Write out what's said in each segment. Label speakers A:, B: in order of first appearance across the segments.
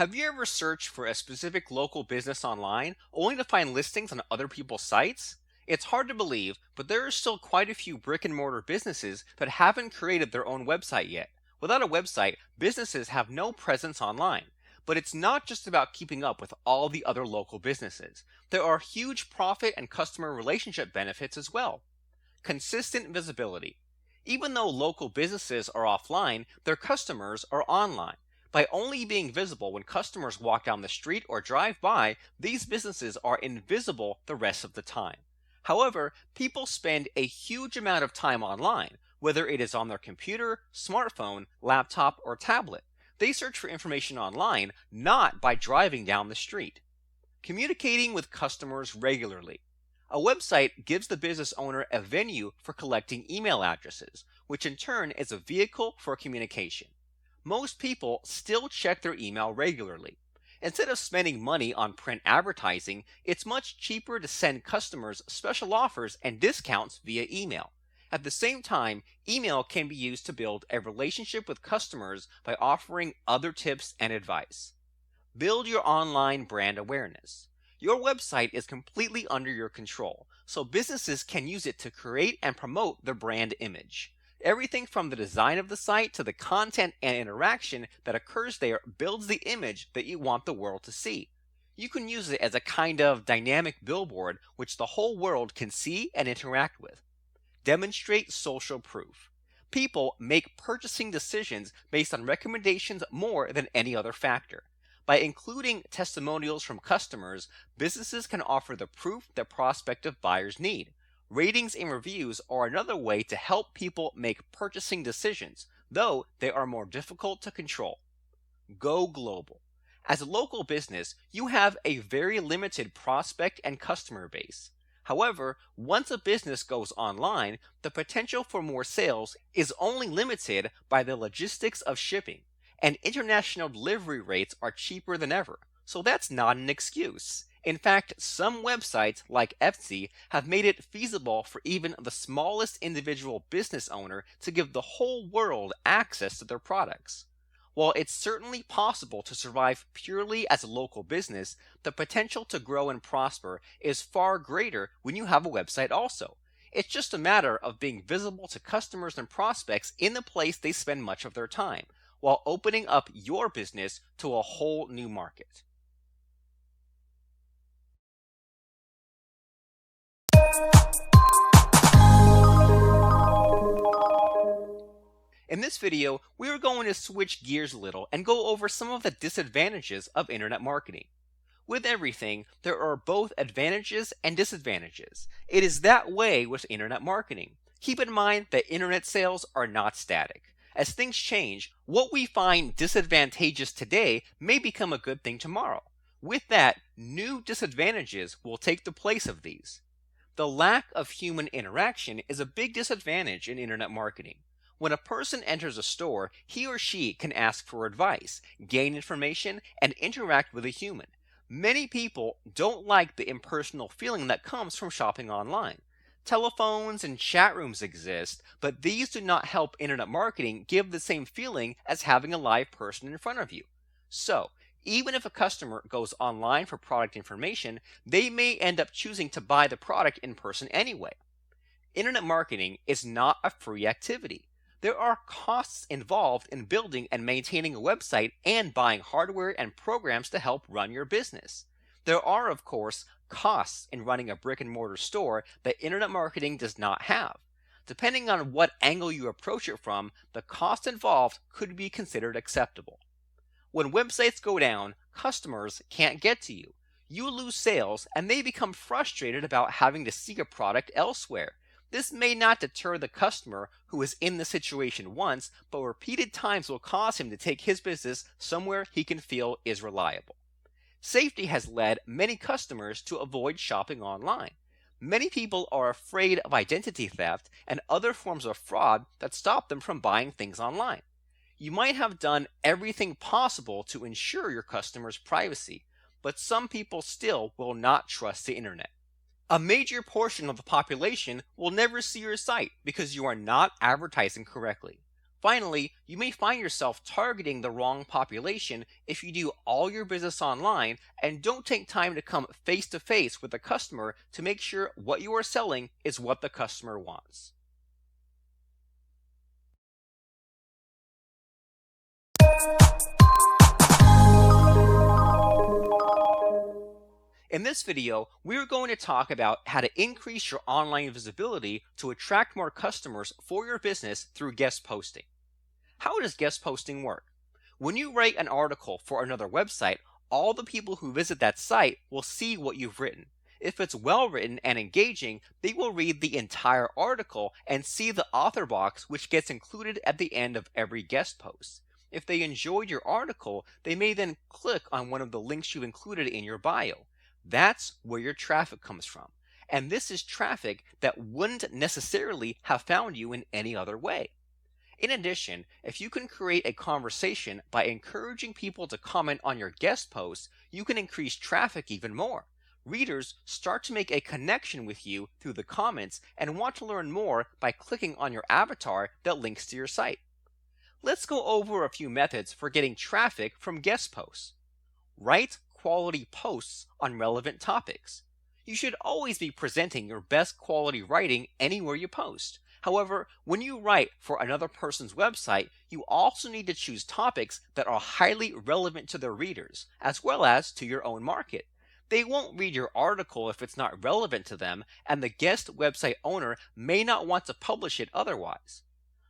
A: Have you ever searched for a specific local business online only to find listings on other people's sites? It's hard to believe, but there are still quite a few brick and mortar businesses that haven't created their own website yet. Without a website, businesses have no presence online. But it's not just about keeping up with all the other local businesses. There are huge profit and customer relationship benefits as well. Consistent visibility. Even though local businesses are offline, their customers are online. By only being visible when customers walk down the street or drive by, these businesses are invisible the rest of the time. However, people spend a huge amount of time online, whether it is on their computer, smartphone, laptop, or tablet. They search for information online, not by driving down the street. Communicating with customers regularly. A website gives the business owner a venue for collecting email addresses, which in turn is a vehicle for communication. Most people still check their email regularly. Instead of spending money on print advertising, it's much cheaper to send customers special offers and discounts via email. At the same time, email can be used to build a relationship with customers by offering other tips and advice. Build your online brand awareness. Your website is completely under your control, so businesses can use it to create and promote their brand image. Everything from the design of the site to the content and interaction that occurs there builds the image that you want the world to see. You can use it as a kind of dynamic billboard which the whole world can see and interact with. Demonstrate social proof. People make purchasing decisions based on recommendations more than any other factor. By including testimonials from customers, businesses can offer the proof that prospective buyers need. Ratings and reviews are another way to help people make purchasing decisions, though they are more difficult to control. Go global. As a local business, you have a very limited prospect and customer base. However, once a business goes online, the potential for more sales is only limited by the logistics of shipping, and international delivery rates are cheaper than ever, so that's not an excuse. In fact, some websites like Etsy have made it feasible for even the smallest individual business owner to give the whole world access to their products. While it's certainly possible to survive purely as a local business, the potential to grow and prosper is far greater when you have a website also. It's just a matter of being visible to customers and prospects in the place they spend much of their time, while opening up your business to a whole new market. In this video, we are going to switch gears a little and go over some of the disadvantages of internet marketing. With everything, there are both advantages and disadvantages. It is that way with internet marketing. Keep in mind that internet sales are not static. As things change, what we find disadvantageous today may become a good thing tomorrow. With that, new disadvantages will take the place of these. The lack of human interaction is a big disadvantage in internet marketing. When a person enters a store, he or she can ask for advice, gain information, and interact with a human. Many people don't like the impersonal feeling that comes from shopping online. Telephones and chat rooms exist, but these do not help internet marketing give the same feeling as having a live person in front of you. So, even if a customer goes online for product information, they may end up choosing to buy the product in person anyway. Internet marketing is not a free activity. There are costs involved in building and maintaining a website and buying hardware and programs to help run your business. There are, of course, costs in running a brick and mortar store that internet marketing does not have. Depending on what angle you approach it from, the cost involved could be considered acceptable. When websites go down, customers can't get to you. You lose sales and they become frustrated about having to seek a product elsewhere. This may not deter the customer who is in the situation once, but repeated times will cause him to take his business somewhere he can feel is reliable. Safety has led many customers to avoid shopping online. Many people are afraid of identity theft and other forms of fraud that stop them from buying things online. You might have done everything possible to ensure your customers' privacy, but some people still will not trust the internet. A major portion of the population will never see your site because you are not advertising correctly. Finally, you may find yourself targeting the wrong population if you do all your business online and don't take time to come face to face with the customer to make sure what you are selling is what the customer wants. In this video, we're going to talk about how to increase your online visibility to attract more customers for your business through guest posting. How does guest posting work? When you write an article for another website, all the people who visit that site will see what you've written. If it's well written and engaging, they will read the entire article and see the author box, which gets included at the end of every guest post. If they enjoyed your article, they may then click on one of the links you included in your bio. That's where your traffic comes from. And this is traffic that wouldn't necessarily have found you in any other way. In addition, if you can create a conversation by encouraging people to comment on your guest posts, you can increase traffic even more. Readers start to make a connection with you through the comments and want to learn more by clicking on your avatar that links to your site. Let's go over a few methods for getting traffic from guest posts. Write quality posts on relevant topics. You should always be presenting your best quality writing anywhere you post. However, when you write for another person's website, you also need to choose topics that are highly relevant to their readers, as well as to your own market. They won't read your article if it's not relevant to them, and the guest website owner may not want to publish it otherwise.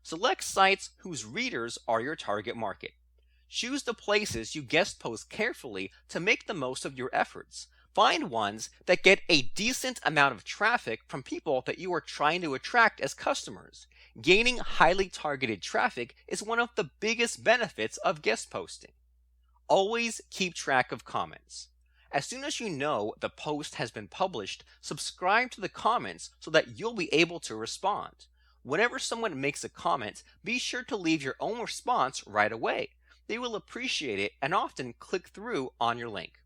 A: Select sites whose readers are your target market. Choose the places you guest post carefully to make the most of your efforts. Find ones that get a decent amount of traffic from people that you are trying to attract as customers. Gaining highly targeted traffic is one of the biggest benefits of guest posting. Always keep track of comments. As soon as you know the post has been published, subscribe to the comments so that you'll be able to respond. Whenever someone makes a comment, be sure to leave your own response right away. They will appreciate it and often click through on your link.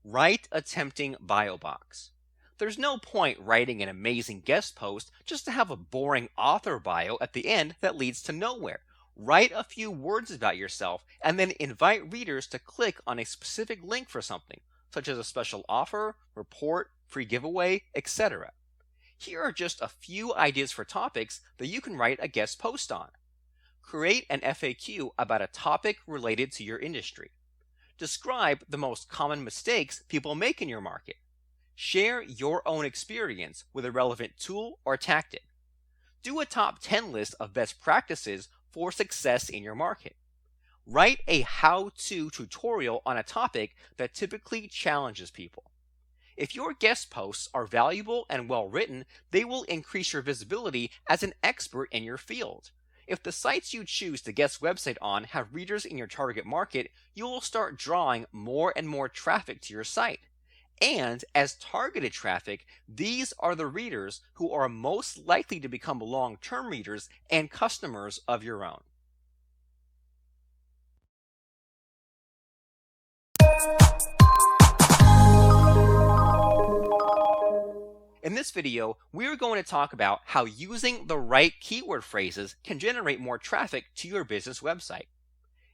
A: Write a tempting bio box. There's no point writing an amazing guest post just to have a boring author bio at the end that leads to nowhere. Write a few words about yourself and then invite readers to click on a specific link for something, such as a special offer, report, free giveaway, etc. Here are just a few ideas for topics that you can write a guest post on. Create an FAQ about a topic related to your industry. Describe the most common mistakes people make in your market. Share your own experience with a relevant tool or tactic. Do a top 10 list of best practices for success in your market. Write a how-to tutorial on a topic that typically challenges people. If your guest posts are valuable and well written, they will increase your visibility as an expert in your field. If the sites you choose to guest website on have readers in your target market, you will start drawing more and more traffic to your site. And as targeted traffic, these are the readers who are most likely to become long-term readers and customers of your own. In this video, we're going to talk about how using the right keyword phrases can generate more traffic to your business website.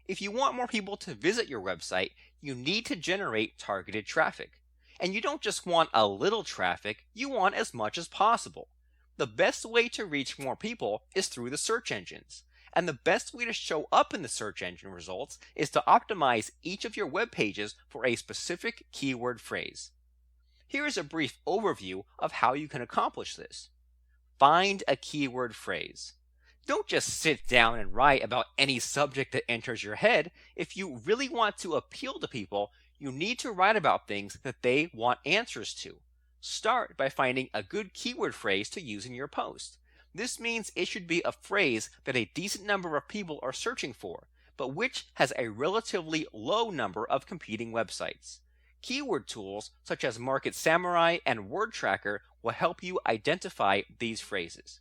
A: If you want more people to visit your website, you need to generate targeted traffic. And you don't just want a little traffic, you want as much as possible. The best way to reach more people is through the search engines. And the best way to show up in the search engine results is to optimize each of your web pages for a specific keyword phrase. Here is a brief overview of how you can accomplish this. Find a keyword phrase. Don't just sit down and write about any subject that enters your head. If you really want to appeal to people, you need to write about things that they want answers to. Start by finding a good keyword phrase to use in your post. This means it should be a phrase that a decent number of people are searching for, but which has a relatively low number of competing websites. Keyword tools such as Market Samurai and Word Tracker will help you identify these phrases.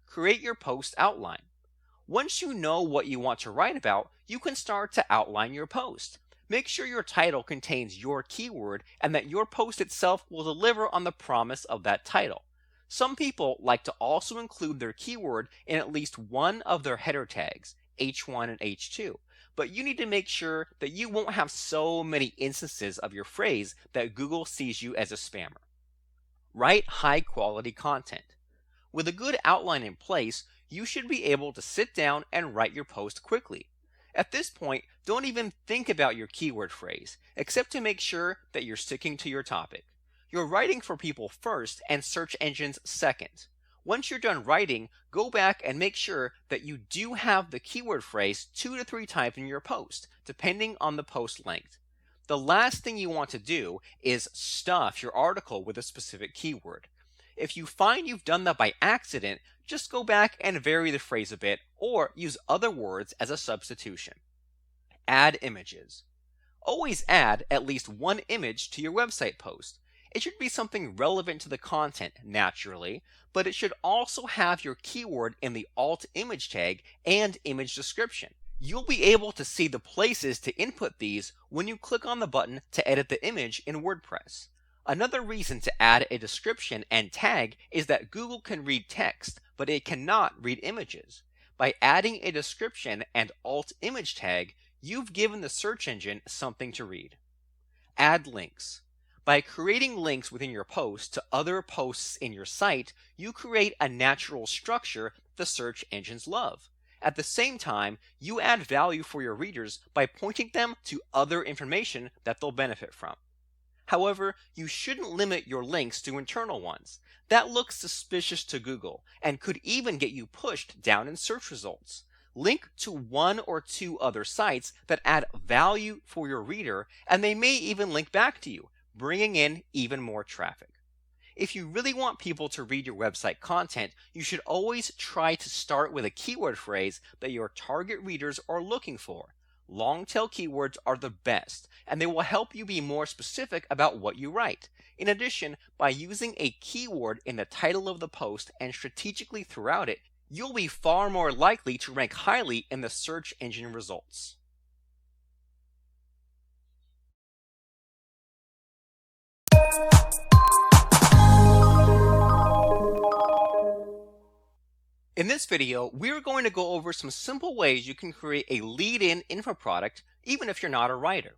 A: Create your post outline. Once you know what you want to write about, you can start to outline your post. Make sure your title contains your keyword and that your post itself will deliver on the promise of that title. Some people like to also include their keyword in at least one of their header tags, H1 and H2, but you need to make sure that you won't have so many instances of your phrase that Google sees you as a spammer. Write high quality content. With a good outline in place, you should be able to sit down and write your post quickly. At this point, don't even think about your keyword phrase, except to make sure that you're sticking to your topic. You're writing for people first and search engines second. Once you're done writing, go back and make sure that you do have the keyword phrase 2 to 3 times in your post, depending on the post length. The last thing you want to do is stuff your article with a specific keyword. If you find you've done that by accident, just go back and vary the phrase a bit or use other words as a substitution. Add images. Always add at least one image to your website post. It should be something relevant to the content, naturally, but it should also have your keyword in the alt image tag and image description. You'll be able to see the places to input these when you click on the button to edit the image in WordPress. Another reason to add a description and tag is that Google can read text, but it cannot read images. By adding a description and alt image tag, you've given the search engine something to read. Add links. By creating links within your post to other posts in your site, you create a natural structure the search engines love. At the same time, you add value for your readers by pointing them to other information that they'll benefit from. However, you shouldn't limit your links to internal ones. That looks suspicious to Google and could even get you pushed down in search results. Link to 1 or 2 other sites that add value for your reader, and they may even link back to you, bringing in even more traffic. If you really want people to read your website content, you should always try to start with a keyword phrase that your target readers are looking for. Long tail keywords are the best, and they will help you be more specific about what you write. In addition, by using a keyword in the title of the post and strategically throughout it, you'll be far more likely to rank highly in the search engine results. In this video, we're going to go over some simple ways you can create a lead-in info product even if you're not a writer.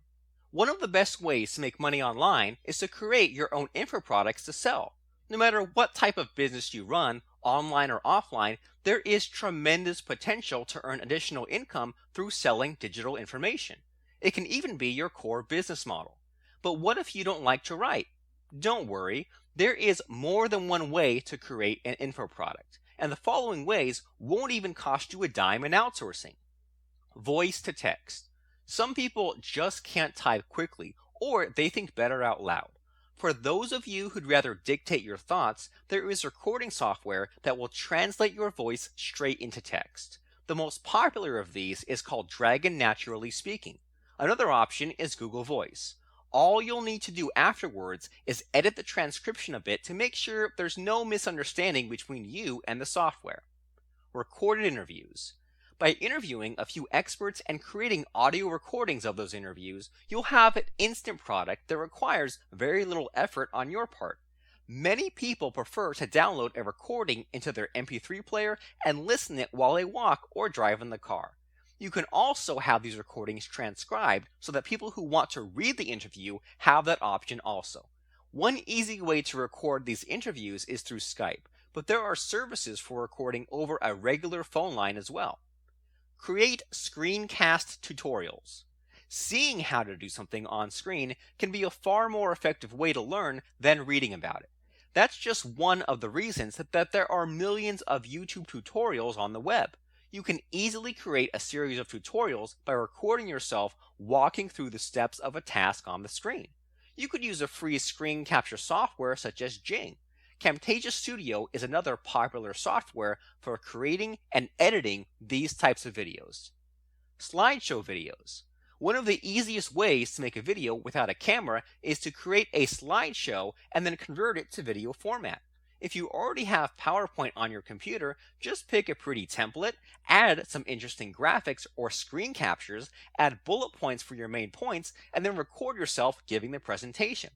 A: One of the best ways to make money online is to create your own info products to sell. No matter what type of business you run, online or offline, there is tremendous potential to earn additional income through selling digital information. It can even be your core business model. But what if you don't like to write? Don't worry, there is more than one way to create an info product. And the following ways won't even cost you a dime in outsourcing. Voice to text. Some people just can't type quickly, or they think better out loud. For those of you who'd rather dictate your thoughts, there is recording software that will translate your voice straight into text. The most popular of these is called Dragon Naturally Speaking. Another option is Google Voice. All you'll need to do afterwards is edit the transcription a bit to make sure there's no misunderstanding between you and the software. Recorded interviews. By interviewing a few experts and creating audio recordings of those interviews, you'll have an instant product that requires very little effort on your part. Many people prefer to download a recording into their MP3 player and listen it while they walk or drive in the car. You can also have these recordings transcribed so that people who want to read the interview have that option also. One easy way to record these interviews is through Skype, but there are services for recording over a regular phone line as well. Create screencast tutorials. Seeing how to do something on screen can be a far more effective way to learn than reading about it. That's just one of the reasons that there are millions of YouTube tutorials on the web. You can easily create a series of tutorials by recording yourself walking through the steps of a task on the screen. You could use a free screen capture software such as Jing. Camtasia Studio is another popular software for creating and editing these types of videos. Slideshow videos. One of the easiest ways to make a video without a camera is to create a slideshow and then convert it to video format. If you already have PowerPoint on your computer, just pick a pretty template, add some interesting graphics or screen captures, add bullet points for your main points, and then record yourself giving the presentation.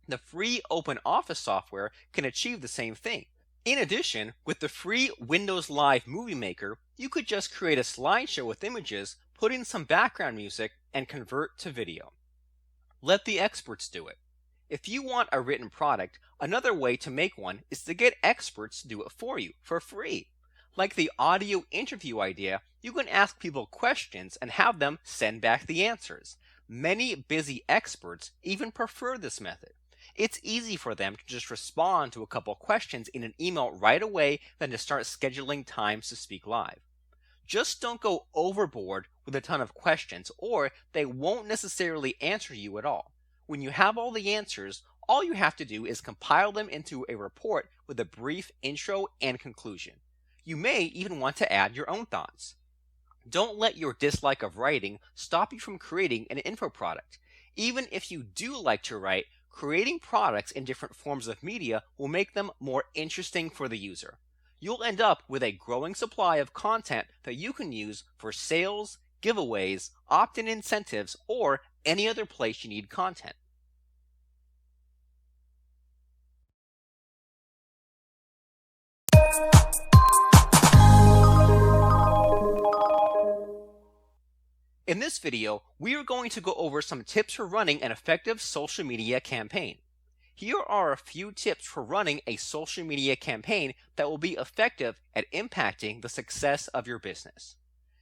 A: The free OpenOffice software can achieve the same thing. In addition, with the free Windows Live Movie Maker, you could just create a slideshow with images, put in some background music, and convert to video. Let the experts do it. If you want a written product, another way to make one is to get experts to do it for you for free. Like the audio interview idea, you can ask people questions and have them send back the answers. Many busy experts even prefer this method. It's easy for them to just respond to a couple questions in an email right away than to start scheduling times to speak live. Just don't go overboard with a ton of questions, or they won't necessarily answer you at all. When you have all the answers, all you have to do is compile them into a report with a brief intro and conclusion. You may even want to add your own thoughts. Don't let your dislike of writing stop you from creating an info product. Even if you do like to write, creating products in different forms of media will make them more interesting for the user. You'll end up with a growing supply of content that you can use for sales, giveaways, opt-in incentives, or any other place you need content. In this video, we are going to go over some tips for running an effective social media campaign. Here are a few tips for running a social media campaign that will be effective at impacting the success of your business.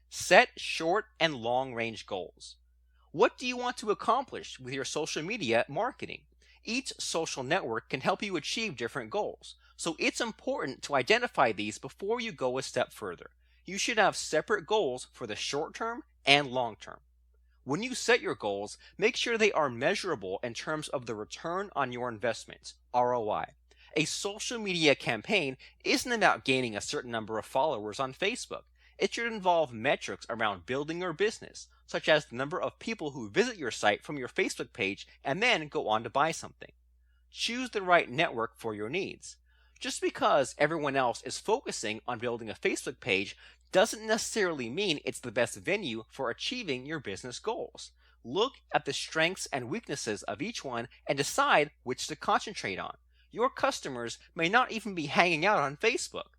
A: Set short and long range goals. What do you want to accomplish with your social media marketing? Each social network can help you achieve different goals, so it's important to identify these before you go a step further. You should have separate goals for the short term and long term. When you set your goals, make sure they are measurable in terms of the return on your investment, ROI. A social media campaign isn't about gaining a certain number of followers on Facebook. It should involve metrics around building your business, such as the number of people who visit your site from your Facebook page and then go on to buy something. Choose the right network for your needs. Just because everyone else is focusing on building a Facebook page doesn't necessarily mean it's the best venue for achieving your business goals. Look at the strengths and weaknesses of each one and decide which to concentrate on. Your customers may not even be hanging out on Facebook.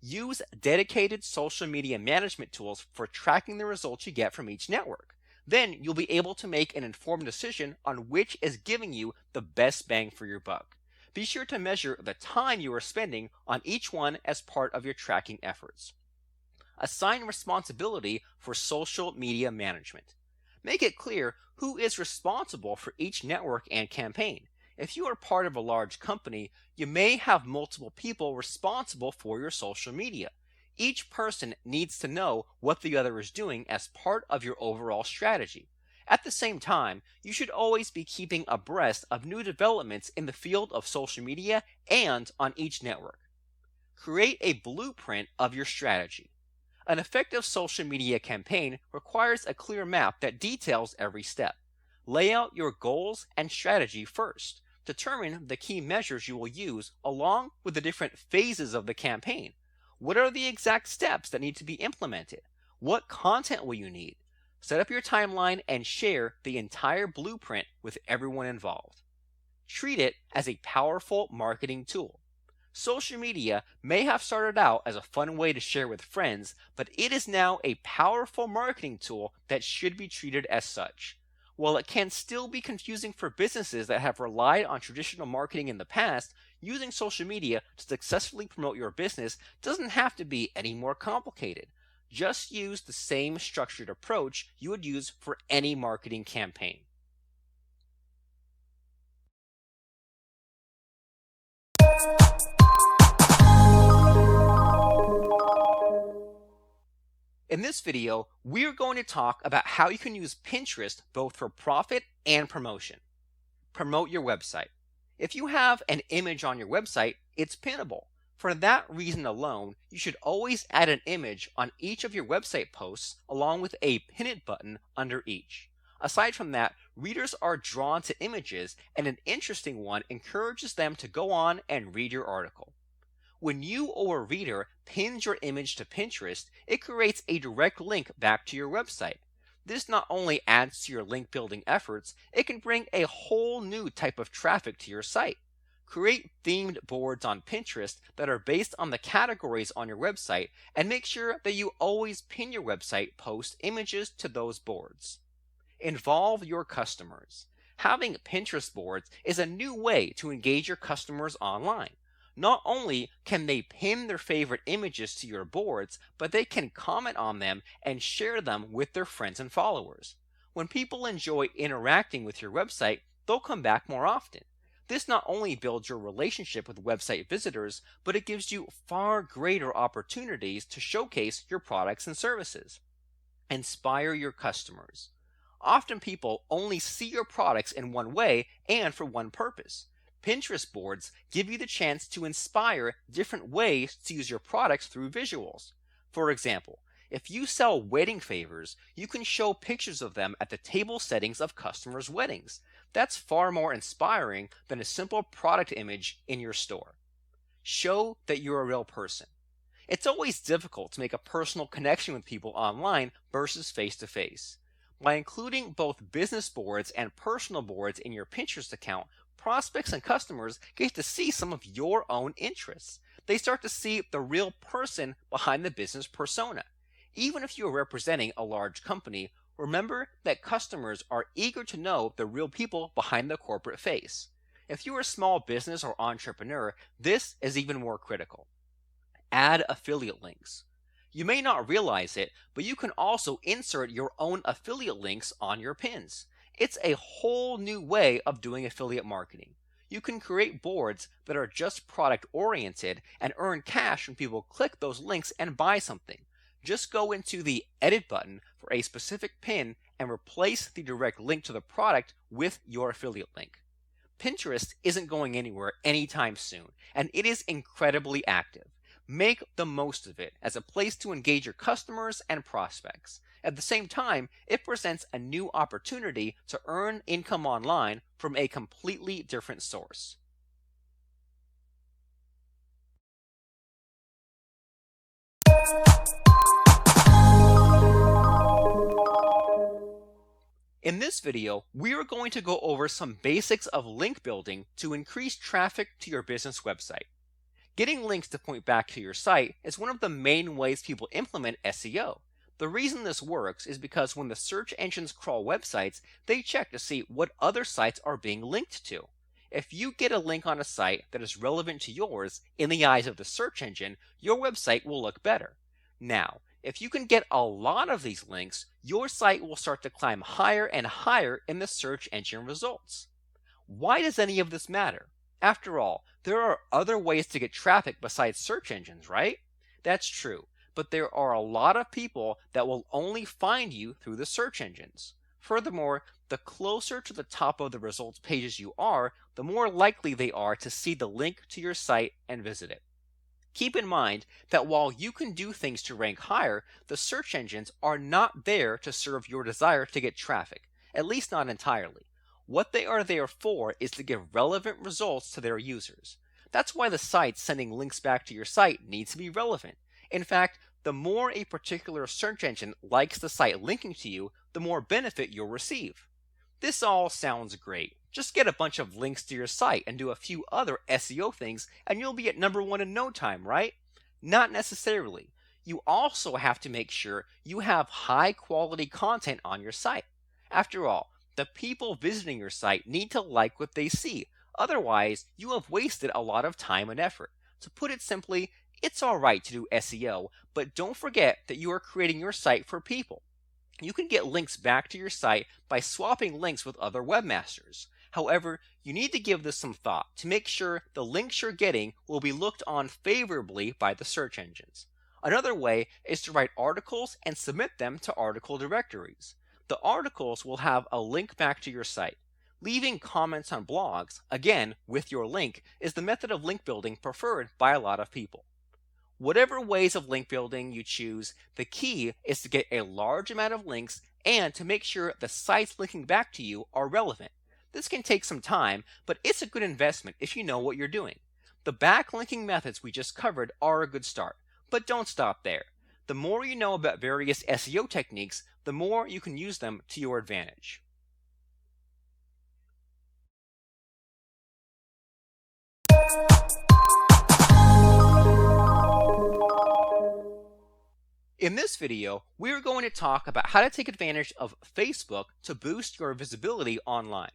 A: Use dedicated social media management tools for tracking the results you get from each network. Then you'll be able to make an informed decision on which is giving you the best bang for your buck. Be sure to measure the time you are spending on each one as part of your tracking efforts. Assign responsibility for social media management. Make it clear who is responsible for each network and campaign. If you are part of a large company, you may have multiple people responsible for your social media. Each person needs to know what the other is doing as part of your overall strategy. At the same time, you should always be keeping abreast of new developments in the field of social media and on each network. Create a blueprint of your strategy. An effective social media campaign requires a clear map that details every step. Lay out your goals and strategy first. Determine the key measures you will use along with the different phases of the campaign. What are the exact steps that need to be implemented? What content will you need? Set up your timeline and share the entire blueprint with everyone involved. Treat it as a powerful marketing tool. Social media may have started out as a fun way to share with friends, but it is now a powerful marketing tool that should be treated as such. While it can still be confusing for businesses that have relied on traditional marketing in the past, using social media to successfully promote your business doesn't have to be any more complicated. Just use the same structured approach you would use for any marketing campaign. In this video, we are going to talk about how you can use Pinterest both for profit and promotion. Promote your website. If you have an image on your website, it's pinnable. For that reason alone, you should always add an image on each of your website posts along with a pin it button under each. Aside from that, readers are drawn to images, and an interesting one encourages them to go on and read your article. When you or a reader pins your image to Pinterest, it creates a direct link back to your website. This not only adds to your link building efforts, it can bring a whole new type of traffic to your site. Create themed boards on Pinterest that are based on the categories on your website, and make sure that you always pin your website post images to those boards. Involve your customers. Having Pinterest boards is a new way to engage your customers online. Not only can they pin their favorite images to your boards, but they can comment on them and share them with their friends and followers. When people enjoy interacting with your website, they'll come back more often. This not only builds your relationship with website visitors, but it gives you far greater opportunities to showcase your products and services. Inspire your customers. Often people only see your products in one way and for one purpose. Pinterest boards give you the chance to inspire different ways to use your products through visuals. For example, if you sell wedding favors, you can show pictures of them at the table settings of customers' weddings. That's far more inspiring than a simple product image in your store. Show that you're a real person. It's always difficult to make a personal connection with people online versus face to face. By including both business boards and personal boards in your Pinterest account, prospects and customers get to see some of your own interests. They start to see the real person behind the business persona. Even if you are representing a large company, remember that customers are eager to know the real people behind the corporate face. If you're a small business or entrepreneur, this is even more critical. Add affiliate links. You may not realize it, but you can also insert your own affiliate links on your pins. It's a whole new way of doing affiliate marketing. You can create boards that are just product oriented and earn cash when people click those links and buy something. Just go into the edit button for a specific pin and replace the direct link to the product with your affiliate link. Pinterest isn't going anywhere anytime soon, and it is incredibly active. Make the most of it as a place to engage your customers and prospects. At the same time, it presents a new opportunity to earn income online from a completely different source. In this video, we are going to go over some basics of link building to increase traffic to your business website. Getting links to point back to your site is one of the main ways people implement SEO. The reason this works is because when the search engines crawl websites, they check to see what other sites are being linked to. If you get a link on a site that is relevant to yours in the eyes of the search engine, your website will look better. Now, if you can get a lot of these links, your site will start to climb higher and higher in the search engine results. Why does any of this matter? After all, there are other ways to get traffic besides search engines, right? That's true, but there are a lot of people that will only find you through the search engines. Furthermore, the closer to the top of the results pages you are, the more likely they are to see the link to your site and visit it. Keep in mind that while you can do things to rank higher, the search engines are not there to serve your desire to get traffic, at least not entirely. What they are there for is to give relevant results to their users. That's why the sites sending links back to your site need to be relevant. In fact, the more a particular search engine likes the site linking to you, the more benefit you'll receive. This all sounds great. Just get a bunch of links to your site and do a few other SEO things and you'll be at number one in no time, right? Not necessarily. You also have to make sure you have high quality content on your site. After all, the people visiting your site need to like what they see. Otherwise, you have wasted a lot of time and effort. To put it simply, it's alright to do SEO, but don't forget that you are creating your site for people. You can get links back to your site by swapping links with other webmasters. However, you need to give this some thought to make sure the links you're getting will be looked on favorably by the search engines. Another way is to write articles and submit them to article directories. The articles will have a link back to your site. Leaving comments on blogs, again with your link, is the method of link building preferred by a lot of people. Whatever ways of link building you choose, the key is to get a large amount of links and to make sure the sites linking back to you are relevant. This can take some time, but it's a good investment if you know what you're doing. The backlinking methods we just covered are a good start, but don't stop there. The more you know about various SEO techniques, the more you can use them to your advantage. In this video, we are going to talk about how to take advantage of Facebook to boost your visibility online.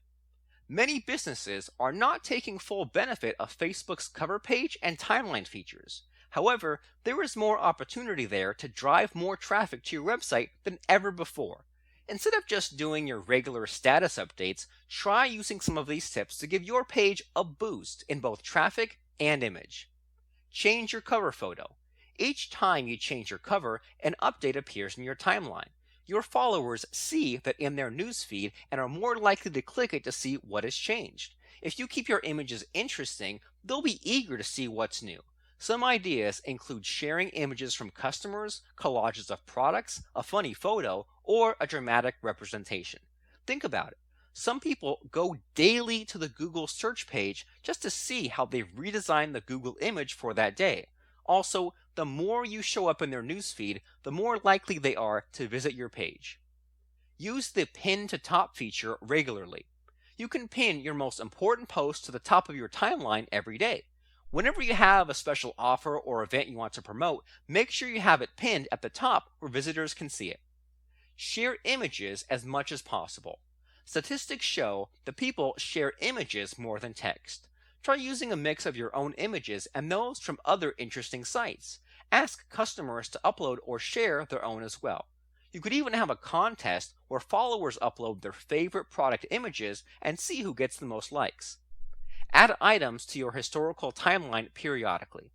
A: Many businesses are not taking full benefit of Facebook's cover page and timeline features. However, there is more opportunity there to drive more traffic to your website than ever before. Instead of just doing your regular status updates, try using some of these tips to give your page a boost in both traffic and image. Change your cover photo. Each time you change your cover, an update appears in your timeline. Your followers see that in their newsfeed and are more likely to click it to see what has changed. If you keep your images interesting, they'll be eager to see what's new. Some ideas include sharing images from customers, collages of products, a funny photo, or a dramatic representation. Think about it. Some people go daily to the Google search page just to see how they've redesigned the Google image for that day. Also, the more you show up in their newsfeed, the more likely they are to visit your page. Use the pin to top feature regularly. You can pin your most important post to the top of your timeline every day. Whenever you have a special offer or event you want to promote, make sure you have it pinned at the top where visitors can see it. Share images as much as possible. Statistics show that people share images more than text. Try using a mix of your own images and those from other interesting sites. Ask customers to upload or share their own as well. You could even have a contest where followers upload their favorite product images and see who gets the most likes. Add items to your historical timeline periodically.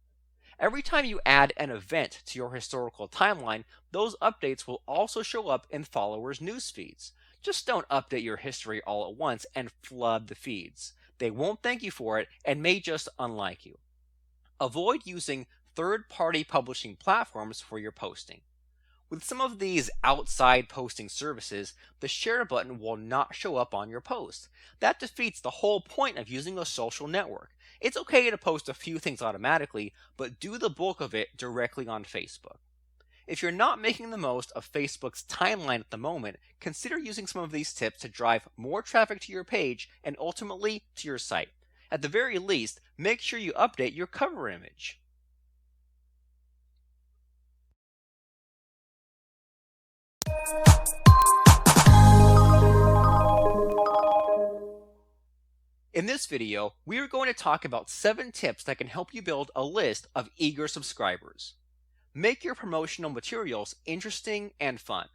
A: Every time you add an event to your historical timeline, those updates will also show up in followers' news feeds. Just don't update your history all at once and flood the feeds. They won't thank you for it and may just unlike you. Avoid using third-party publishing platforms for your posting. With some of these outside posting services, the share button will not show up on your post. That defeats the whole point of using a social network. It's okay to post a few things automatically, but do the bulk of it directly on Facebook. If you're not making the most of Facebook's timeline at the moment, consider using some of these tips to drive more traffic to your page and ultimately to your site. At the very least, make sure you update your cover image. In this video, we are going to talk about 7 tips that can help you build a list of eager subscribers. Make your promotional materials interesting and fun.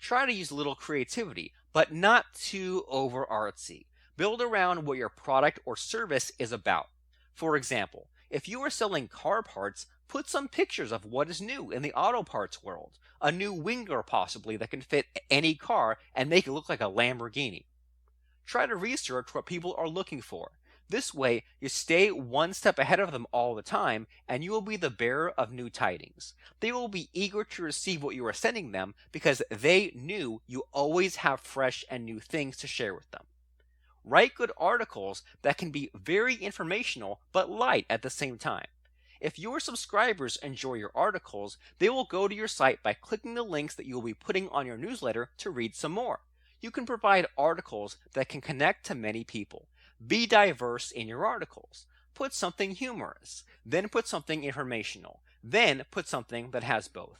A: Try to use a little creativity, but not too over artsy. Build around what your product or service is about. For example, if you are selling car parts, put some pictures of what is new in the auto parts world. A new winger possibly that can fit any car and make it look like a Lamborghini. Try to research what people are looking for. This way, you stay one step ahead of them all the time, and you will be the bearer of new tidings. They will be eager to receive what you are sending them because they knew you always have fresh and new things to share with them. Write good articles that can be very informational but light at the same time. If your subscribers enjoy your articles, they will go to your site by clicking the links that you will be putting on your newsletter to read some more. You can provide articles that can connect to many people. Be diverse in your articles. Put something humorous, then put something informational, then put something that has both.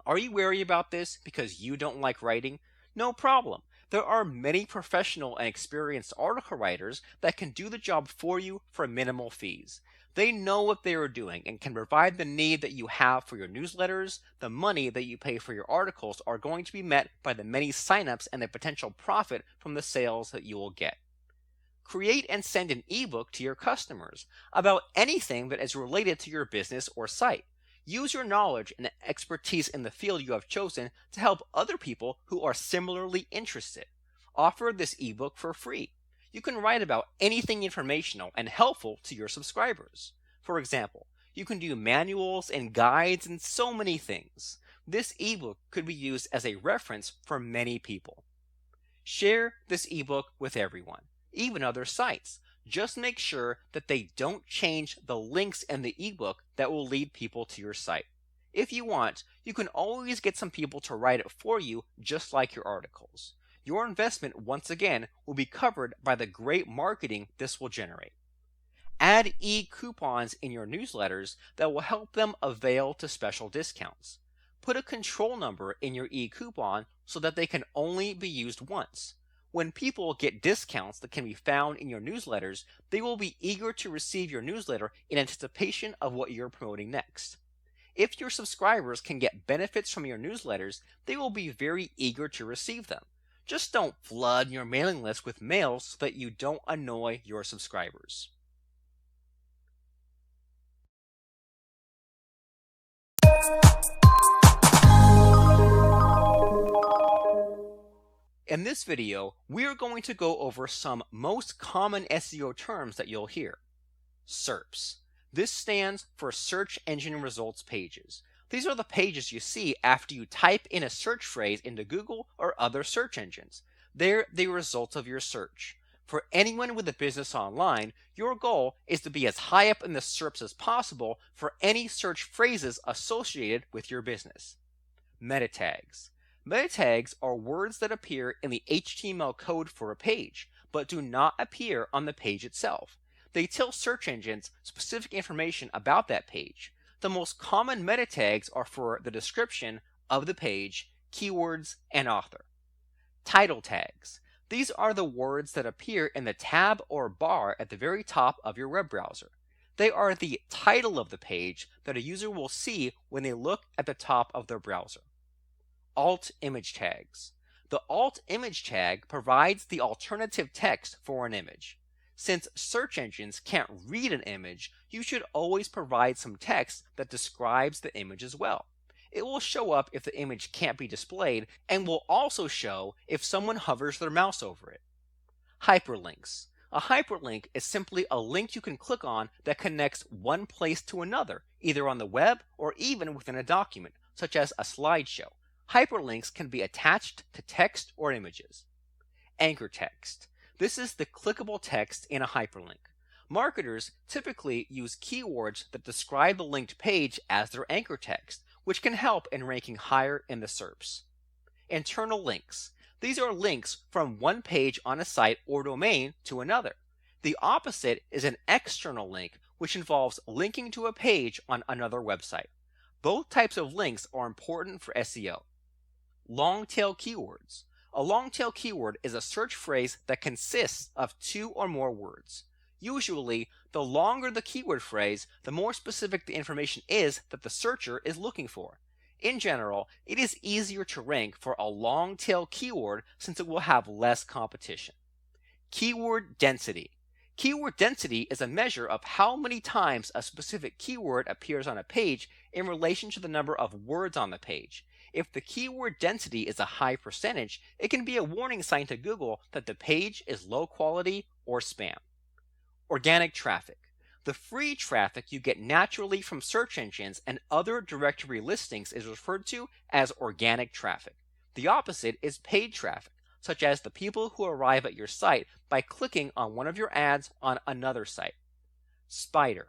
A: Are you wary about this because you don't like writing? No problem. There are many professional and experienced article writers that can do the job for you for minimal fees. They know what they are doing and can provide the need that you have for your newsletters. The money that you pay for your articles are going to be met by the many signups and the potential profit from the sales that you will get. Create and send an ebook to your customers about anything that is related to your business or site. Use your knowledge and expertise in the field you have chosen to help other people who are similarly interested. Offer this ebook for free. You can write about anything informational and helpful to your subscribers. For example, you can do manuals and guides and so many things. This ebook could be used as a reference for many people. Share this ebook with everyone, even other sites. Just make sure that they don't change the links in the ebook that will lead people to your site. If you want, you can always get some people to write it for you, just like your articles. Your investment, once again, will be covered by the great marketing this will generate. Add e-coupons in your newsletters that will help them avail to special discounts. Put a control number in your e-coupon so that they can only be used once. When people get discounts that can be found in your newsletters, they will be eager to receive your newsletter in anticipation of what you're promoting next. If your subscribers can get benefits from your newsletters, they will be very eager to receive them. Just don't flood your mailing list with mail so that you don't annoy your subscribers. In this video, we are going to go over some most common SEO terms that you'll hear. SERPs. This stands for Search Engine Results Pages. These are the pages you see after you type in a search phrase into Google or other search engines. They're the result of your search. For anyone with a business online, your goal is to be as high up in the SERPs as possible for any search phrases associated with your business. Meta tags. Meta tags are words that appear in the HTML code for a page, but do not appear on the page itself. They tell search engines specific information about that page. The most common meta tags are for the description of the page, keywords, and author. Title tags. These are the words that appear in the tab or bar at the very top of your web browser. They are the title of the page that a user will see when they look at the top of their browser. Alt image tags. The alt image tag provides the alternative text for an image. Since search engines can't read an image, you should always provide some text that describes the image as well. It will show up if the image can't be displayed and will also show if someone hovers their mouse over it. Hyperlinks. A hyperlink is simply a link you can click on that connects one place to another, either on the web or even within a document, such as a slideshow. Hyperlinks can be attached to text or images. Anchor text. This is the clickable text in a hyperlink. Marketers typically use keywords that describe the linked page as their anchor text, which can help in ranking higher in the SERPs. Internal links. These are links from one page on a site or domain to another. The opposite is an external link, which involves linking to a page on another website. Both types of links are important for SEO. Long-tail keywords. A long-tail keyword is a search phrase that consists of 2 or more words. Usually, the longer the keyword phrase, the more specific the information is that the searcher is looking for. In general, it is easier to rank for a long-tail keyword since it will have less competition. Keyword density. Keyword density is a measure of how many times a specific keyword appears on a page in relation to the number of words on the page. If the keyword density is a high percentage, it can be a warning sign to Google that the page is low quality or spam. Organic traffic. The free traffic you get naturally from search engines and other directory listings is referred to as organic traffic. The opposite is paid traffic, such as the people who arrive at your site by clicking on one of your ads on another site. Spider.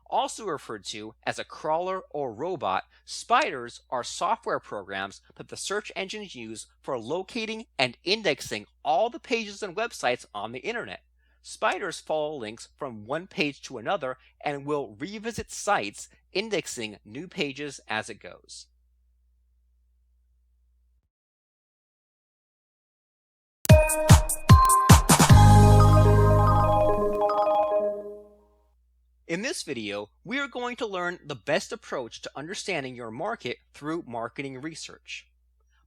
A: Also referred to as a crawler or robot, spiders are software programs that the search engines use for locating and indexing all the pages and websites on the internet. Spiders follow links from one page to another and will revisit sites, indexing new pages as it goes. In this video, we are going to learn the best approach to understanding your market through marketing research.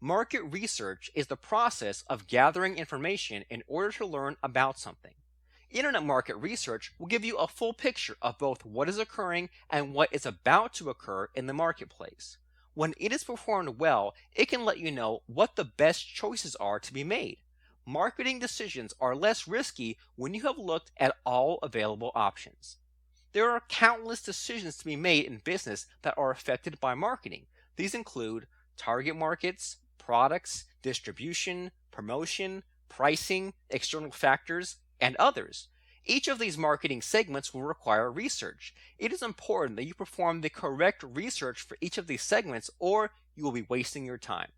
A: Market research is the process of gathering information in order to learn about something. Internet market research will give you a full picture of both what is occurring and what is about to occur in the marketplace. When it is performed well, it can let you know what the best choices are to be made. Marketing decisions are less risky when you have looked at all available options. There are countless decisions to be made in business that are affected by marketing. These include target markets, products, distribution, promotion, pricing, external factors, and others. Each of these marketing segments will require research. It is important that you perform the correct research for each of these segments, or you will be wasting your time.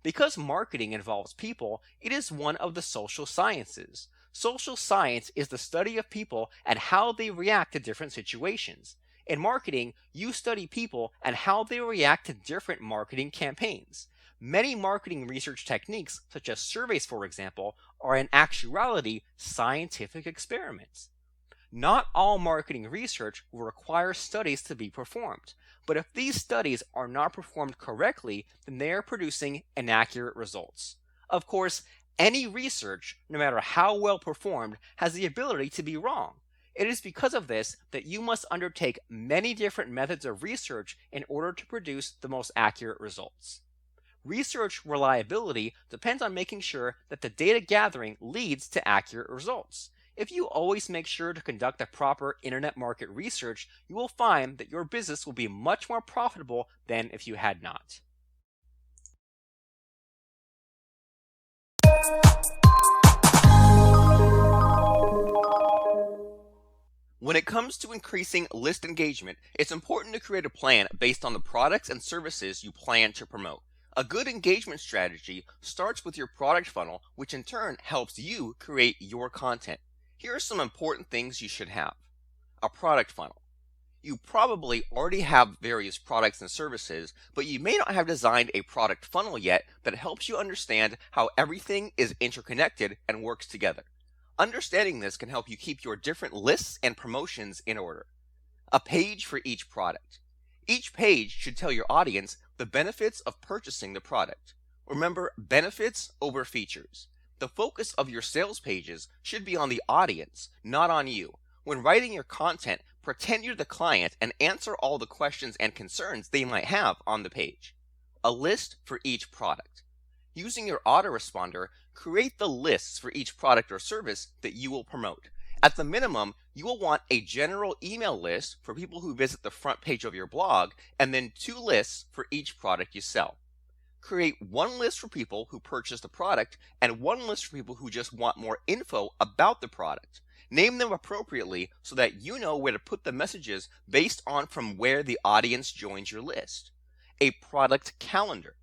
A: Because marketing involves people, it is one of the social sciences. Social science is the study of people and how they react to different situations. In marketing, you study people and how they react to different marketing campaigns. Many marketing research techniques, such as surveys for example, are in actuality scientific experiments. Not all marketing research will require studies to be performed, but if these studies are not performed correctly, then they are producing inaccurate results. Of course, any research, no matter how well performed, has the ability to be wrong. It is because of this that you must undertake many different methods of research in order to produce the most accurate results. Research reliability depends on making sure that the data gathering leads to accurate results. If you always make sure to conduct a proper internet market research, you will find that your business will be much more profitable than if you had not. When it comes to increasing list engagement, it's important to create a plan based on the products and services you plan to promote. A good engagement strategy starts with your product funnel, which in turn helps you create your content. Here are some important things you should have. A product funnel. You probably already have various products and services, but you may not have designed a product funnel yet that helps you understand how everything is interconnected and works together. Understanding this can help you keep your different lists and promotions in order. A page for each product. Each page should tell your audience the benefits of purchasing the product. Remember, benefits over features. The focus of your sales pages should be on the audience, not on you. When writing your content, pretend you're the client and answer all the questions and concerns they might have on the page. A list for each product. Using your autoresponder, create the lists for each product or service that you will promote. At the minimum, you will want a general email list for people who visit the front page of your blog, and then 2 lists for each product you sell. Create 1 list for people who purchase the product and 1 list for people who just want more info about the product. Name them appropriately so that you know where to put the messages based on from where the audience joins your list. A product calendar.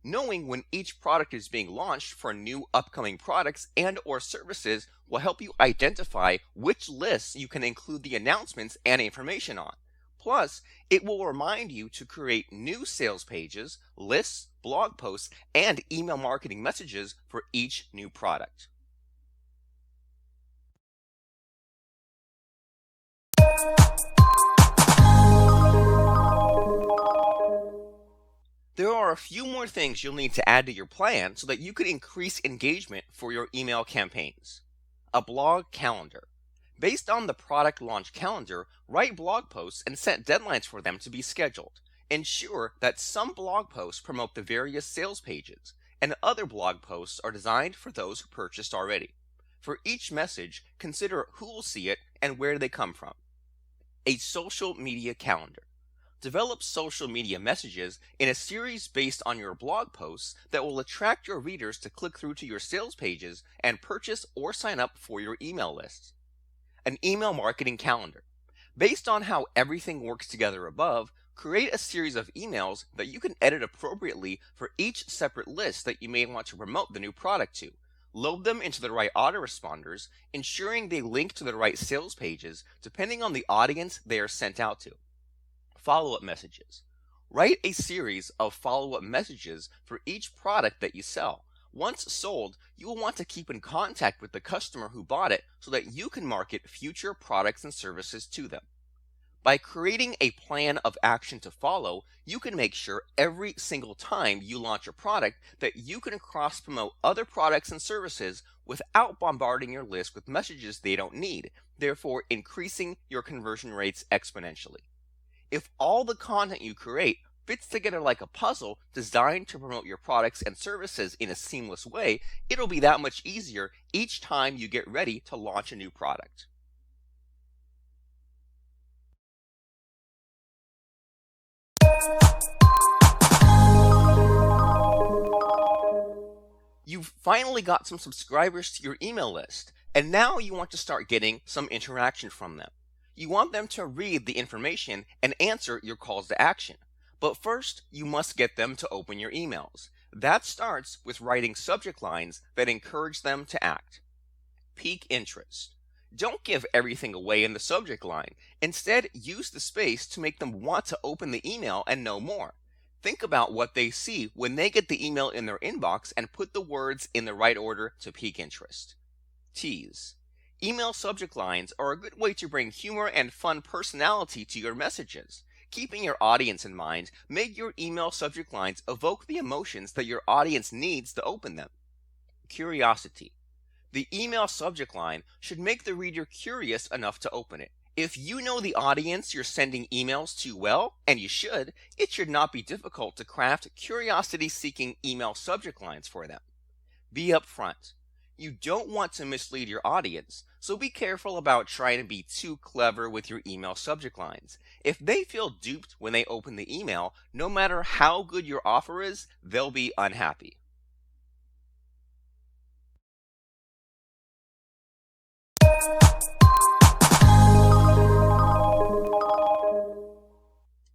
A: Knowing when each product is being launched for new upcoming products and or services will help you identify which lists you can include the announcements and information on. Plus, it will remind you to create new sales pages, lists, blog posts, and email marketing messages for each new product. There are a few more things you'll need to add to your plan so that you can increase engagement for your email campaigns. A blog calendar. Based on the product launch calendar, write blog posts and set deadlines for them to be scheduled. Ensure that some blog posts promote the various sales pages, and other blog posts are designed for those who purchased already. For each message, consider who will see it and where they come from. A social media calendar. Develop social media messages in a series based on your blog posts that will attract your readers to click through to your sales pages and purchase or sign up for your email lists. An email marketing calendar. Based on how everything works together above, create a series of emails that you can edit appropriately for each separate list that you may want to promote the new product to. Load them into the right autoresponders, ensuring they link to the right sales pages depending on the audience they are sent out to. Follow-up messages. Write a series of follow-up messages for each product that you sell. Once sold, you will want to keep in contact with the customer who bought it so that you can market future products and services to them. By creating a plan of action to follow, you can make sure every single time you launch a product that you can cross-promote other products and services without bombarding your list with messages they don't need, therefore increasing your conversion rates exponentially. If all the content you create fits together like a puzzle designed to promote your products and services in a seamless way, it'll be that much easier each time you get ready to launch a new product. You've finally got some subscribers to your email list, and now you want to start getting some interaction from them. You want them to read the information and answer your calls to action. But first, you must get them to open your emails. That starts with writing subject lines that encourage them to act. Pique interest. Don't give everything away in the subject line. Instead, use the space to make them want to open the email and know more. Think about what they see when they get the email in their inbox and put the words in the right order to pique interest. Tease. Email subject lines are a good way to bring humor and fun personality to your messages. Keeping your audience in mind, make your email subject lines evoke the emotions that your audience needs to open them. Curiosity. The email subject line should make the reader curious enough to open it. If you know the audience you're sending emails to well, and you should, it should not be difficult to craft curiosity-seeking email subject lines for them. Be upfront. You don't want to mislead your audience, so be careful about trying to be too clever with your email subject lines. If they feel duped when they open the email, no matter how good your offer is, they'll be unhappy.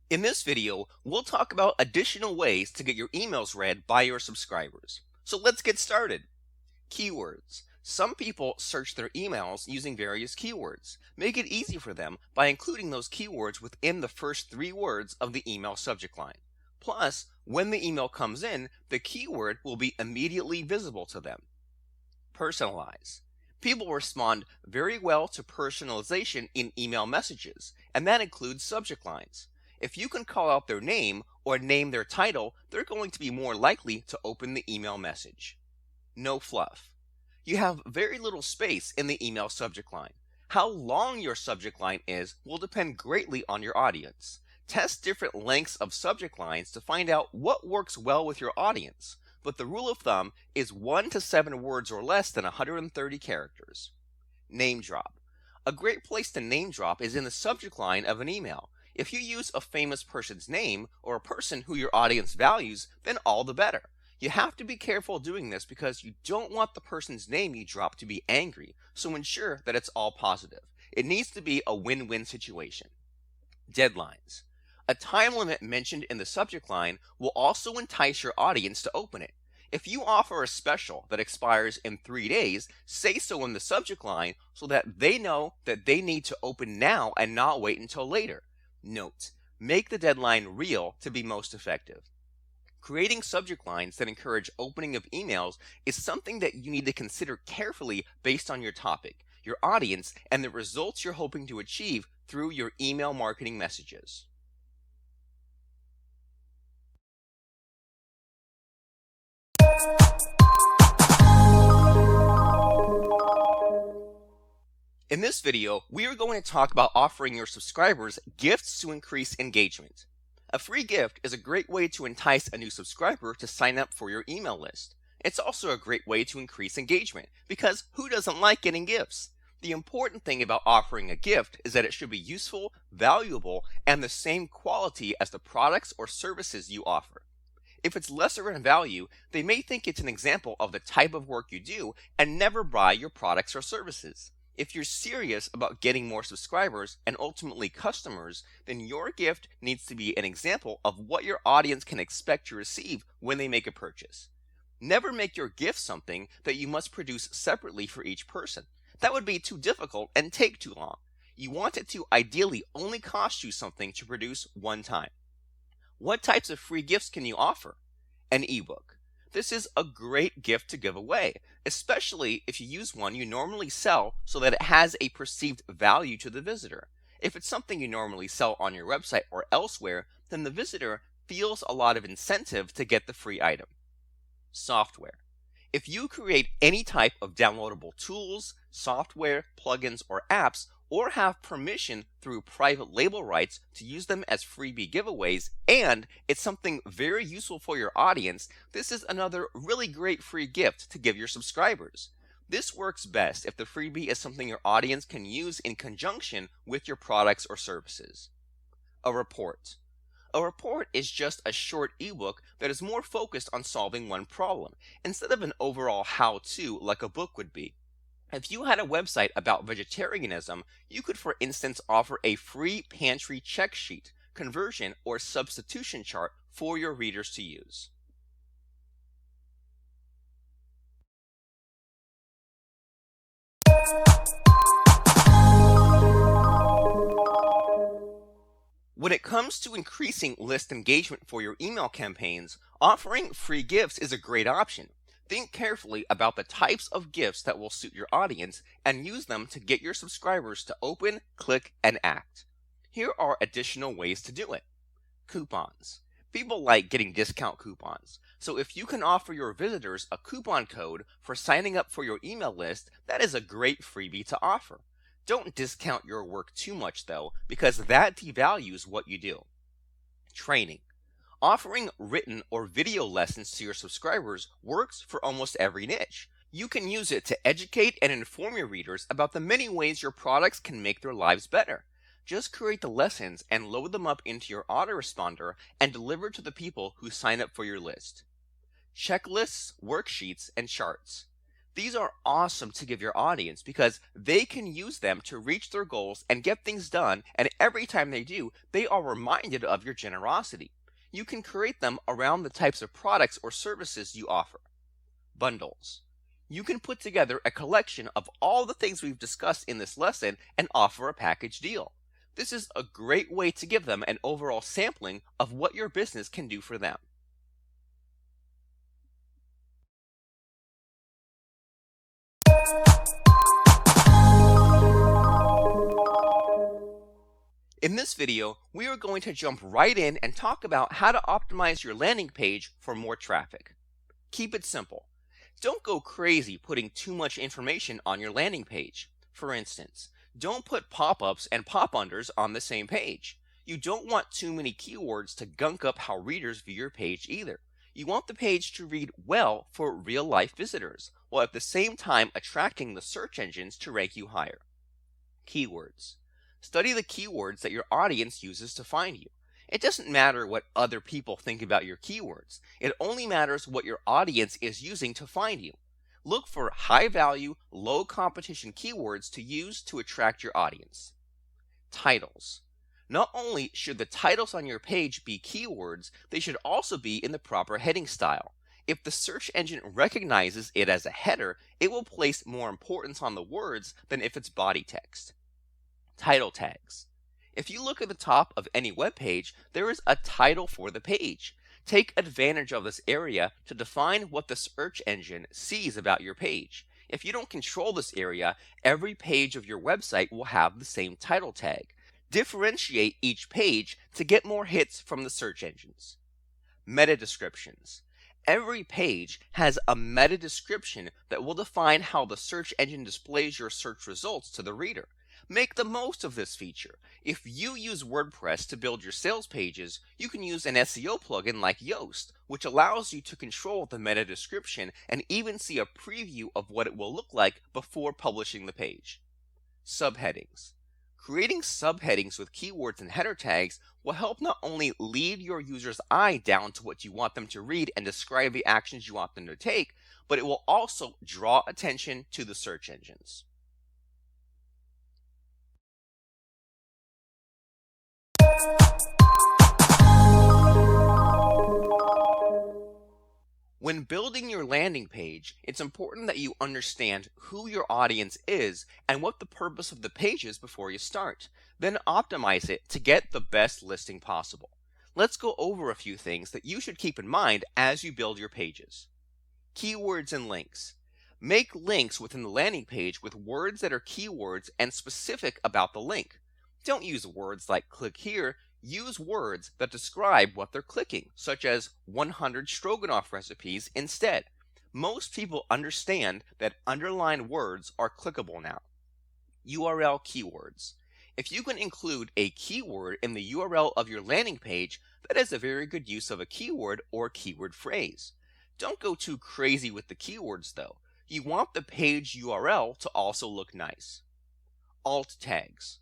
A: In this video, we'll talk about additional ways to get your emails read by your subscribers. So let's get started. Keywords. Some people search their emails using various keywords. Make it easy for them by including those keywords within the first 3 words of the email subject line. Plus, when the email comes in, the keyword will be immediately visible to them. Personalize. People respond very well to personalization in email messages, and that includes subject lines. If you can call out their name or name their title, they're going to be more likely to open the email message. No fluff. You have very little space in the email subject line. How long your subject line is will depend greatly on your audience. Test different lengths of subject lines to find out what works well with your audience, but the rule of thumb is 1 to 7 words or less than 130 characters. Name drop. A great place to name drop is in the subject line of an email. If you use a famous person's name or a person who your audience values, then all the better. You have to be careful doing this because you don't want the person's name you drop to be angry, so ensure that it's all positive. It needs to be a win-win situation. Deadlines. A time limit mentioned in the subject line will also entice your audience to open it. If you offer a special that expires in 3 days, say so in the subject line so that they know that they need to open now and not wait until later. Note: make the deadline real to be most effective. Creating subject lines that encourage opening of emails is something that you need to consider carefully based on your topic, your audience, and the results you're hoping to achieve through your email marketing messages. In this video, we are going to talk about offering your subscribers gifts to increase engagement. A free gift is a great way to entice a new subscriber to sign up for your email list. It's also a great way to increase engagement, because who doesn't like getting gifts? The important thing about offering a gift is that it should be useful, valuable, and the same quality as the products or services you offer. If it's lesser in value, they may think it's an example of the type of work you do and never buy your products or services. If you're serious about getting more subscribers and ultimately customers, then your gift needs to be an example of what your audience can expect to receive when they make a purchase. Never make your gift something that you must produce separately for each person. That would be too difficult and take too long. You want it to ideally only cost you something to produce one time. What types of free gifts can you offer? An ebook. This is a great gift to give away, especially if you use one you normally sell so that it has a perceived value to the visitor. If it's something you normally sell on your website or elsewhere, then the visitor feels a lot of incentive to get the free item. Software. If you create any type of downloadable tools, software, plugins, or apps, or have permission through private label rights to use them as freebie giveaways, and it's something very useful for your audience, this is another really great free gift to give your subscribers. This works best if the freebie is something your audience can use in conjunction with your products or services. A report. A report is just a short ebook that is more focused on solving one problem, instead of an overall how-to like a book would be. If you had a website about vegetarianism, you could, for instance, offer a free pantry check sheet, conversion, or substitution chart for your readers to use. When it comes to increasing list engagement for your email campaigns, offering free gifts is a great option. Think carefully about the types of gifts that will suit your audience and use them to get your subscribers to open, click, and act. Here are additional ways to do it. Coupons. People like getting discount coupons. So if you can offer your visitors a coupon code for signing up for your email list, that is a great freebie to offer. Don't discount your work too much though, because that devalues what you do. Training. Offering written or video lessons to your subscribers works for almost every niche. You can use it to educate and inform your readers about the many ways your products can make their lives better. Just create the lessons and load them up into your autoresponder and deliver to the people who sign up for your list. Checklists, worksheets, and charts. These are awesome to give your audience because they can use them to reach their goals and get things done, and every time they do, they are reminded of your generosity. You can create them around the types of products or services you offer. Bundles. You can put together a collection of all the things we've discussed in this lesson and offer a package deal. This is a great way to give them an overall sampling of what your business can do for them. In this video, we are going to jump right in and talk about how to optimize your landing page for more traffic. Keep it simple. Don't go crazy putting too much information on your landing page. For instance, don't put pop-ups and pop-unders on the same page. You don't want too many keywords to gunk up how readers view your page either. You want the page to read well for real-life visitors, while at the same time attracting the search engines to rank you higher. Keywords. Study the keywords that your audience uses to find you. It doesn't matter what other people think about your keywords. It only matters what your audience is using to find you. Look for high value, low competition keywords to use to attract your audience. Titles. Not only should the titles on your page be keywords, they should also be in the proper heading style. If the search engine recognizes it as a header, it will place more importance on the words than if it's body text. Title tags. If you look at the top of any web page, there is a title for the page. Take advantage of this area to define what the search engine sees about your page. If you don't control this area, every page of your website will have the same title tag. Differentiate each page to get more hits from the search engines. Meta descriptions. Every page has a meta description that will define how the search engine displays your search results to the reader. Make the most of this feature. If you use WordPress to build your sales pages, you can use an SEO plugin like Yoast, which allows you to control the meta description and even see a preview of what it will look like before publishing the page. Subheadings. Creating subheadings with keywords and header tags will help not only lead your user's eye down to what you want them to read and describe the actions you want them to take, but it will also draw attention to the search engines. When building your landing page, it's important that you understand who your audience is and what the purpose of the page is before you start. Then optimize it to get the best listing possible. Let's go over a few things that you should keep in mind as you build your pages. Keywords and links. Make links within the landing page with words that are keywords and specific about the link. Don't use words like click here. Use words that describe what they're clicking, such as 100 stroganoff recipes instead. Most people understand that underlined words are clickable now. URL keywords. If you can include a keyword in the URL of your landing page, that is a very good use of a keyword or keyword phrase. Don't go too crazy with the keywords though. You want the page URL to also look nice. Alt tags.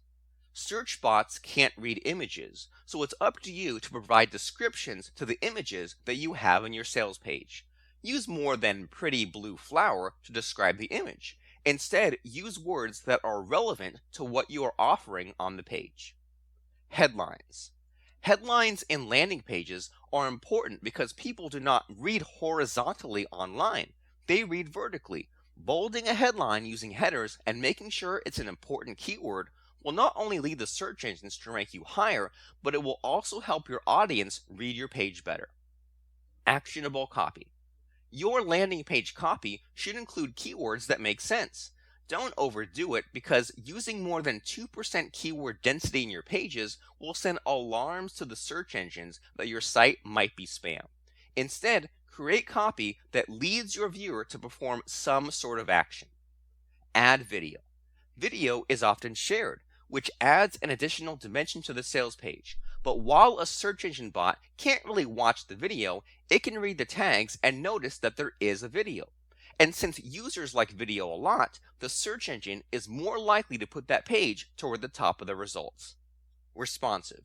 A: Search bots can't read images, so it's up to you to provide descriptions to the images that you have on your sales page. Use more than pretty blue flower to describe the image. Instead, use words that are relevant to what you are offering on the page. Headlines. Headlines in landing pages are important because people do not read horizontally online. They read vertically. Bolding a headline using headers and making sure it's an important keyword will not only lead the search engines to rank you higher, but it will also help your audience read your page better. Actionable copy. Your landing page copy should include keywords that make sense. Don't overdo it, because using more than 2% keyword density in your pages will send alarms to the search engines that your site might be spam. Instead, create copy that leads your viewer to perform some sort of action. Add video. Video is often shared, which adds an additional dimension to the sales page. But while a search engine bot can't really watch the video, it can read the tags and notice that there is a video. And since users like video a lot, the search engine is more likely to put that page toward the top of the results. Responsive.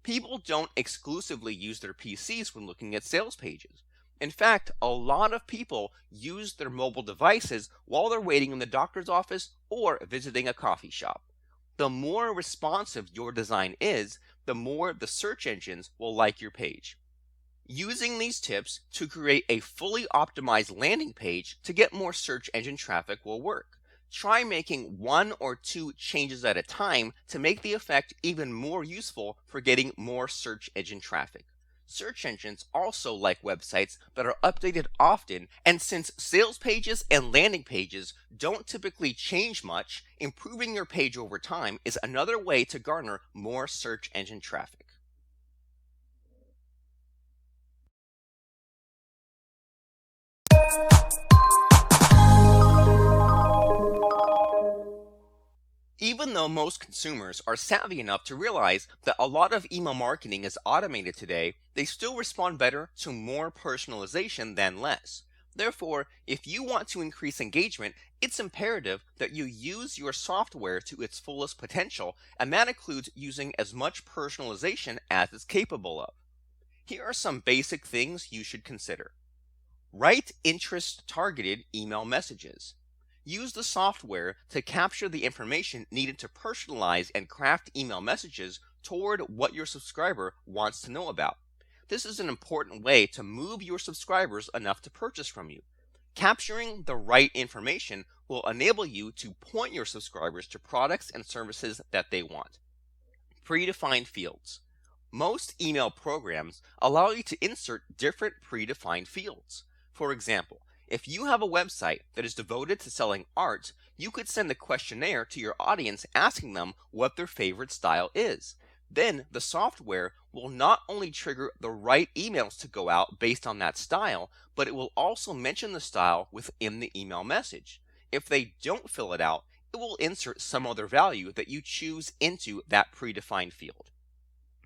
A: People don't exclusively use their PCs when looking at sales pages. In fact, a lot of people use their mobile devices while they're waiting in the doctor's office or visiting a coffee shop. The more responsive your design is, the more the search engines will like your page. Using these tips to create a fully optimized landing page to get more search engine traffic will work. Try making 1 or 2 changes at a time to make the effect even more useful for getting more search engine traffic. Search engines also like websites that are updated often, and since sales pages and landing pages don't typically change much, improving your page over time is another way to garner more search engine traffic. Even though most consumers are savvy enough to realize that a lot of email marketing is automated today, they still respond better to more personalization than less. Therefore, if you want to increase engagement, it's imperative that you use your software to its fullest potential, and that includes using as much personalization as it's capable of. Here are some basic things you should consider. Write interest-targeted email messages. Use the software to capture the information needed to personalize and craft email messages toward what your subscriber wants to know about. This is an important way to move your subscribers enough to purchase from you. Capturing the right information will enable you to point your subscribers to products and services that they want. Predefined fields. Most email programs allow you to insert different predefined fields. For example, if you have a website that is devoted to selling art, you could send a questionnaire to your audience asking them what their favorite style is. Then the software will not only trigger the right emails to go out based on that style, but it will also mention the style within the email message. If they don't fill it out, it will insert some other value that you choose into that predefined field.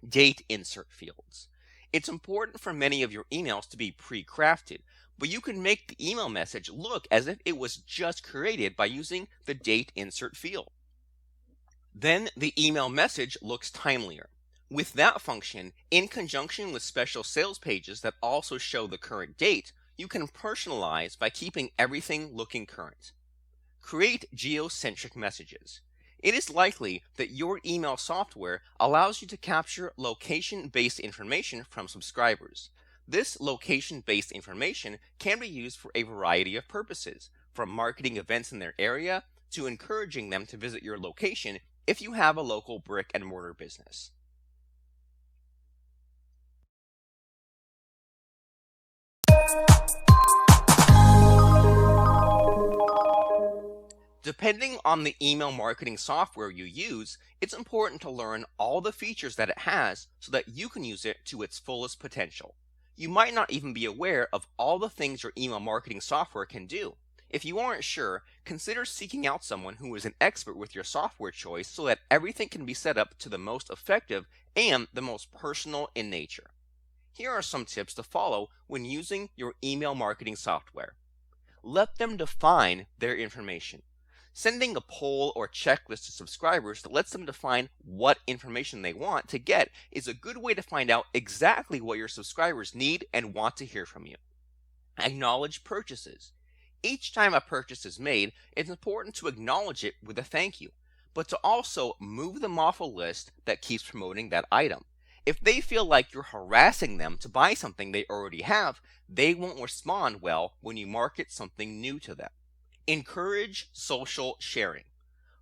A: Date insert fields. It's important for many of your emails to be pre-crafted, but you can make the email message look as if it was just created by using the date insert field. Then the email message looks timelier. With that function, in conjunction with special sales pages that also show the current date, you can personalize by keeping everything looking current. Create geocentric messages. It is likely that your email software allows you to capture location-based information from subscribers. This location-based information can be used for a variety of purposes, from marketing events in their area to encouraging them to visit your location if you have a local brick-and-mortar business. Depending on the email marketing software you use, it's important to learn all the features that it has so that you can use it to its fullest potential. You might not even be aware of all the things your email marketing software can do. If you aren't sure, consider seeking out someone who is an expert with your software choice so that everything can be set up to the most effective and the most personal in nature. Here are some tips to follow when using your email marketing software. Let them define their information. Sending a poll or checklist to subscribers that lets them define what information they want to get is a good way to find out exactly what your subscribers need and want to hear from you. Acknowledge purchases. Each time a purchase is made, it's important to acknowledge it with a thank you, but to also move them off a list that keeps promoting that item. If they feel like you're harassing them to buy something they already have, they won't respond well when you market something new to them. Encourage social sharing.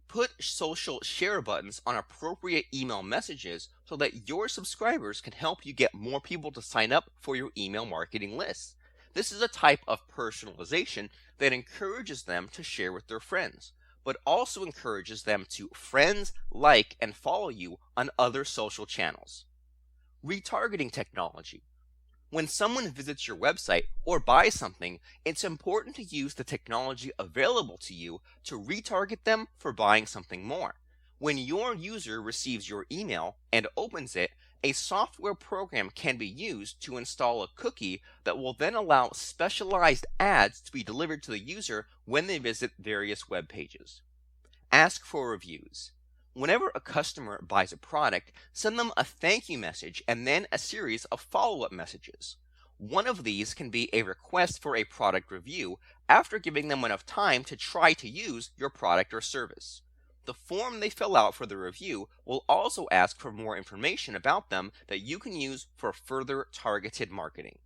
A: Put social share buttons on appropriate email messages so that your subscribers can help you get more people to sign up for your email marketing list. This is a type of personalization that encourages them to share with their friends, but also encourages them to friends, like, and follow you on other social channels. Retargeting technology. When someone visits your website or buys something, it's important to use the technology available to you to retarget them for buying something more. When your user receives your email and opens it, a software program can be used to install a cookie that will then allow specialized ads to be delivered to the user when they visit various web pages. Ask for reviews. Whenever a customer buys a product, send them a thank you message and then a series of follow up messages. One of these can be a request for a product review after giving them enough time to try to use your product or service. The form they fill out for the review will also ask for more information about them that you can use for further targeted marketing.